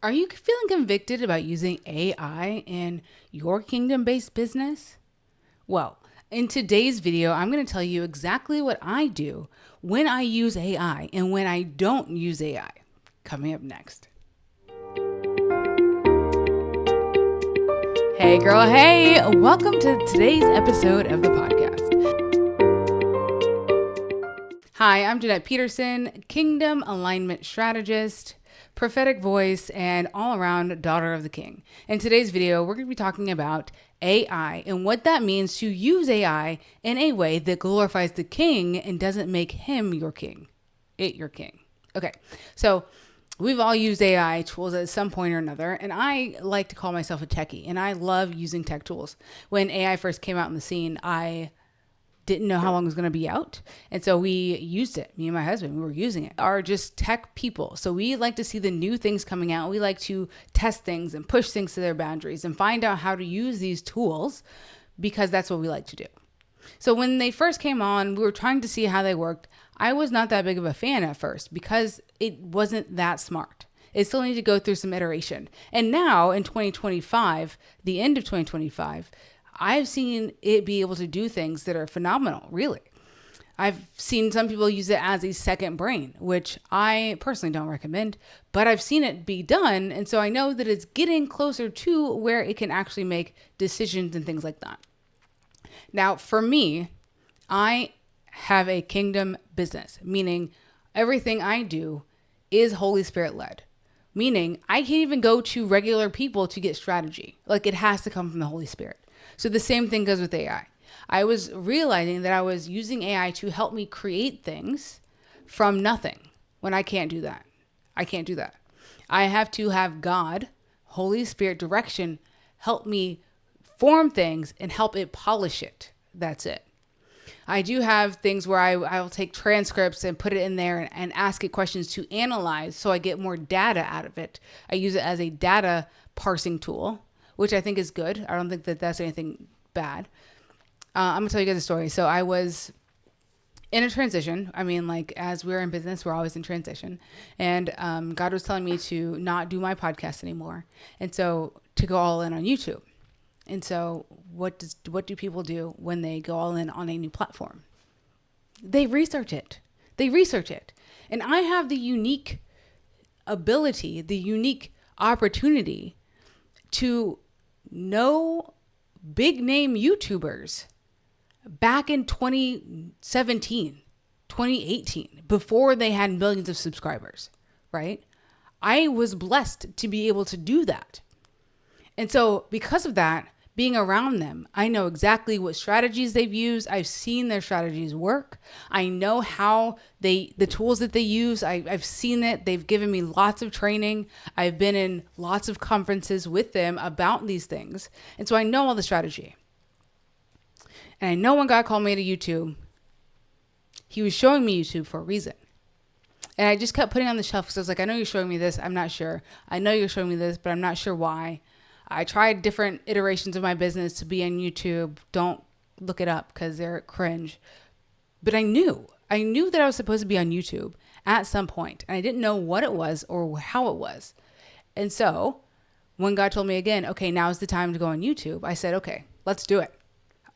Are you feeling convicted about using AI in your kingdom-based business? Well, in today's video, I'm going to tell you exactly what I do when I use AI and when I don't use AI. Coming up next. Hey girl, hey! Welcome to today's episode of the podcast. Hi, I'm Jeanette Peterson, Kingdom Alignment Strategist, prophetic voice, and all-around daughter of the King. In today's video, we're going to be talking about AI and what that means to use AI in a way that glorifies the King and doesn't make him your king. Your king. Okay, so we've all used AI tools at some point or another, and I like to call myself a techie, and I love using tech tools. When AI first came out in the scene, I didn't know how long it was going to be out. And so we used it. Me and my husband, we were using it. Are just tech people. So we like to see the new things coming out. We like to test things and push things to their boundaries and find out how to use these tools because that's what we like to do. So when they first came on, we were trying to see how they worked. I was not that big of a fan at first because it wasn't that smart. It still needed to go through some iteration. And now in 2025, the end of 2025, I've seen it be able to do things that are phenomenal, really. I've seen some people use it as a second brain, which I personally don't recommend, but I've seen it be done. And so I know that it's getting closer to where it can actually make decisions and things like that. Now, for me, I have a kingdom business, meaning everything I do is Holy Spirit led, meaning I can't even go to regular people to get strategy. Like it has to come from the Holy Spirit. So the same thing goes with AI. I was realizing that I was using AI to help me create things from nothing when I can't do that. I can't do that. I have to have God, Holy Spirit direction, help me form things and help it polish it. That's it. I do have things where I will take transcripts and put it in there and ask it questions to analyze so I get more data out of it. I use it as a data parsing tool, which I think is good. I don't think that that's anything bad. I'm going to tell you guys a story. So I was in a transition. I mean, like as we're in business, we're always in transition. And God was telling me to not do my podcast anymore. And so to go all in on YouTube. And so what do people do when they go all in on a new platform? They research it. And I have the unique ability, the unique opportunity to know big name YouTubers back in 2017, 2018, before they had millions of subscribers, right? I was blessed to be able to do that. And so because of that, being around them, I know exactly what strategies they've used. I've seen their strategies work. I know how the tools that they use. I've seen it. They've given me lots of training. I've been in lots of conferences with them about these things. And so I know all the strategy. And I know when God called me to YouTube, he was showing me YouTube for a reason. And I just kept putting it on the shelf because I was like, I know you're showing me this. I'm not sure. I know you're showing me this, but I'm not sure why. I tried different iterations of my business to be on YouTube. Don't look it up because they're cringe. But I knew that I was supposed to be on YouTube at some point, and I didn't know what it was or how it was. And so when God told me again, okay, now's the time to go on YouTube, I said, okay, let's do it.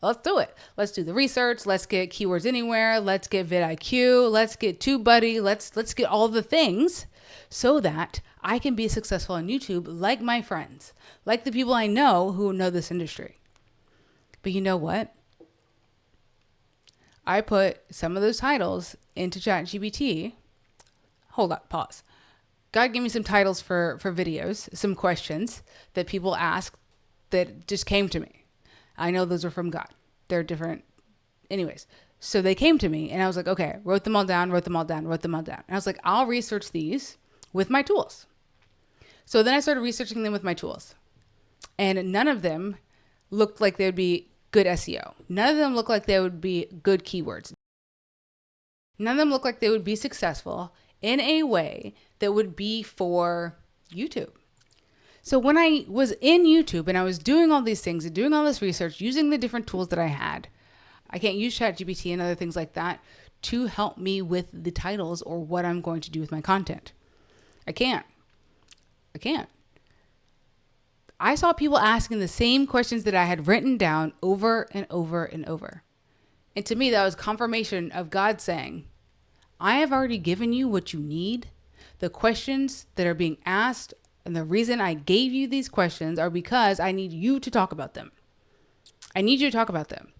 Let's do it. Let's do the research. Let's get Keywords Anywhere. Let's get vidIQ. Let's get TubeBuddy. Let's get all the things so that I can be successful on YouTube like my friends, like the people I know who know this industry. But you know what? I put some of those titles into ChatGPT. Hold up, pause. God gave me some titles for videos, some questions that people asked that just came to me. I know those are from God. They're different. Anyways, so they came to me and I was like, okay, wrote them all down. And I was like, I'll research these with my tools. So then I started researching them with my tools. And none of them looked like they would be good SEO. None of them looked like they would be good keywords. None of them looked like they would be successful in a way that would be for YouTube. So when I was in YouTube and I was doing all these things and doing all this research, using the different tools that I had, I can't use ChatGPT and other things like that to help me with the titles or what I'm going to do with my content. I can't. I saw people asking the same questions that I had written down over and over and over. And to me, that was confirmation of God saying, I have already given you what you need. The questions that are being asked and the reason I gave you these questions are because I need you to talk about them. I need you to talk about them.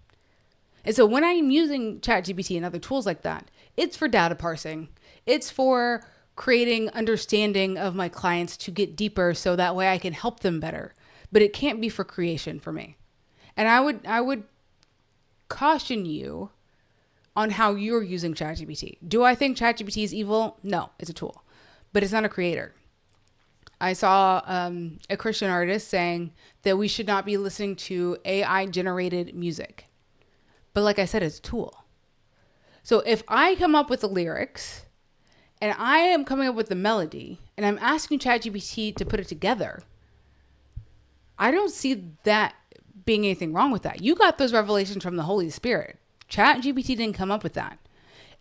And so when I'm using ChatGPT and other tools like that, it's for data parsing. It's for creating understanding of my clients to get deeper so that way I can help them better. But it can't be for creation for me. And I would caution you on how you're using ChatGPT. Do I think ChatGPT is evil? No, it's a tool, but it's not a creator. I saw a Christian artist saying that we should not be listening to AI generated music. But like I said, it's a tool. So if I come up with the lyrics and I am coming up with the melody and I'm asking ChatGPT to put it together, I don't see that being anything wrong with that. You got those revelations from the Holy Spirit. ChatGPT didn't come up with that.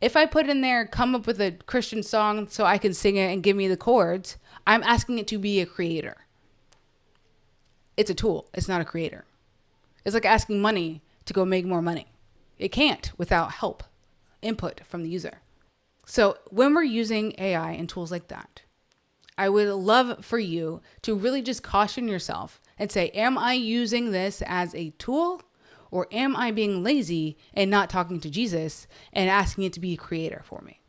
If I put in there, come up with a Christian song so I can sing it and give me the chords, I'm asking it to be a creator. It's a tool. It's not a creator. It's like asking money to go make more money. It can't without help, input from the user. So when we're using AI and tools like that, I would love for you to really just caution yourself and say, am I using this as a tool, or am I being lazy and not talking to Jesus and asking it to be a creator for me?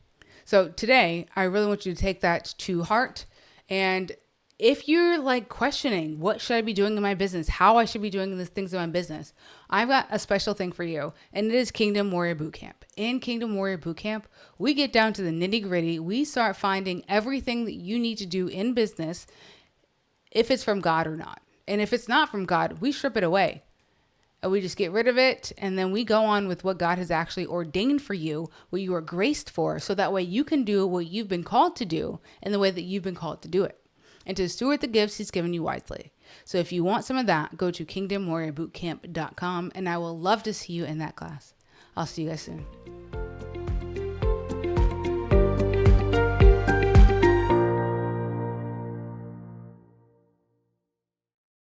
So today, I really want you to take that to heart. And if you're like questioning what should I be doing in my business, how I should be doing these things in my business, I've got a special thing for you, and it is Kingdom Warrior Bootcamp. In Kingdom Warrior Bootcamp, we get down to the nitty gritty. We start finding everything that you need to do in business, if it's from God or not. And if it's not from God, we strip it away. And we just get rid of it, and then we go on with what God has actually ordained for you, what you are graced for, so that way you can do what you've been called to do in the way that you've been called to do it, and to steward the gifts he's given you wisely. So if you want some of that, go to kingdomwarriorbootcamp.com, and I will love to see you in that class. I'll see you guys soon.